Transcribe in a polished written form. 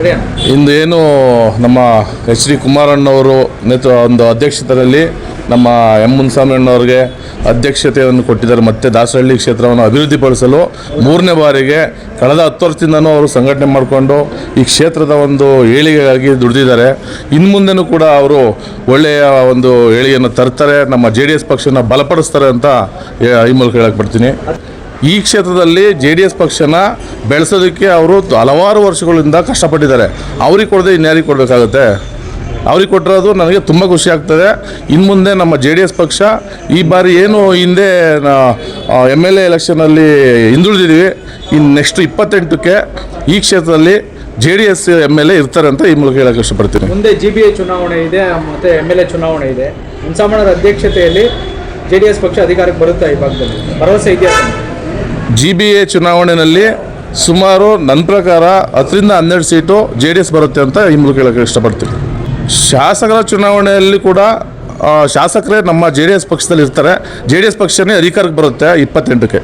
ಇಂದು ಏನು ನಮ್ಮ H D ಕುಮಾರಣ್ಣವರು ಒಂದು ಅಧ್ಯಕ್ಷತೆಯಲ್ಲಿ ನಮ್ಮ ಎಂ ಮುನ್ಸಾಮಣ್ಣವ್ರಿಗೆ ಅಧ್ಯಕ್ಷತೆಯನ್ನು ಕೊಟ್ಟಿದ್ದಾರೆ. ಮತ್ತು ದಾಸರಳ್ಳಿ ಕ್ಷೇತ್ರವನ್ನು ಅಭಿವೃದ್ಧಿಪಡಿಸಲು 3ನೇ ಬಾರಿಗೆ ಕಳೆದ 10 ವರ್ಷದಿಂದನೂ ಅವರು ಸಂಘಟನೆ ಮಾಡಿಕೊಂಡು ಈ ಕ್ಷೇತ್ರದ ಒಂದು ಏಳಿಗೆಗಾಗಿ ದುಡಿದಿದ್ದಾರೆ. ಇನ್ನು ಮುಂದೆನೂ ಕೂಡ ಅವರು ಒಳ್ಳೆಯ ಒಂದು ಏಳಿಗೆಯನ್ನು ತರ್ತಾರೆ, ನಮ್ಮ JDS ಪಕ್ಷನ ಬಲಪಡಿಸ್ತಾರೆ ಅಂತ ಈ ಮೂಲಕ ಹೇಳಕ್ಕೆ ಬರ್ತೀನಿ. ಈ ಕ್ಷೇತ್ರದಲ್ಲಿ JDS ಪಕ್ಷನ ಬೆಳೆಸೋದಕ್ಕೆ ಅವರು ಹಲವಾರು ವರ್ಷಗಳಿಂದ ಕಷ್ಟಪಟ್ಟಿದ್ದಾರೆ. ಅವ್ರಿಗೆ ಕೊಡದೆ ಇನ್ಯಾರಿಗೆ ಕೊಡಬೇಕಾಗುತ್ತೆ? ಅವ್ರಿಗೆ ಕೊಟ್ಟಿರೋದು ನನಗೆ ತುಂಬ ಖುಷಿ ಆಗ್ತದೆ. ಇನ್ನು ಮುಂದೆ ನಮ್ಮ JDS ಪಕ್ಷ ಈ ಬಾರಿ ಏನು ಹಿಂದೆ MLA ಎಲೆಕ್ಷನಲ್ಲಿ ಹಿಂದುಳಿದಿದ್ದೀವಿ, ಇನ್ನು ನೆಕ್ಸ್ಟ್ 28ಕ್ಕೆ ಈ ಕ್ಷೇತ್ರದಲ್ಲಿ JDS MLA ಇರ್ತಾರೆ ಅಂತ ಈ ಮೂಲಕ ಹೇಳಕ್ಕೆ ಇಷ್ಟಪಡ್ತೀನಿ. ಮುಂದೆ GBA ಚುನಾವಣೆ ಇದೆ ಮತ್ತು MLA ಚುನಾವಣೆ ಇದೆ. ಮುನ್ಸಾಮಣ್ಣರ ಅಧ್ಯಕ್ಷತೆಯಲ್ಲಿ JDS ಪಕ್ಷ ಅಧಿಕಾರಕ್ಕೆ ಬರುತ್ತೆ. ಈ ಭಾಗದಲ್ಲಿ ಭರವಸೆ ಇದೆಯಾ? GBA ಚುನಾವಣೆಯಲ್ಲಿ ಸುಮಾರು ನನ್ನ ಪ್ರಕಾರ 10ರಿಂದ 12 ಸೀಟು JDS ಬರುತ್ತೆ ಅಂತ ಈ ಮೂಲಕ ಹೇಳಕ್ಕೆ ಇಷ್ಟಪಡ್ತೀನಿ. ಶಾಸಕರ ಚುನಾವಣೆಯಲ್ಲಿ ಕೂಡ ಶಾಸಕರೇ ನಮ್ಮ JDS ಪಕ್ಷದಲ್ಲಿ ಇರ್ತಾರೆ. JDS ಪಕ್ಷನೇ ಅಧಿಕಾರಕ್ಕೆ ಬರುತ್ತೆ 28ಕ್ಕೆ.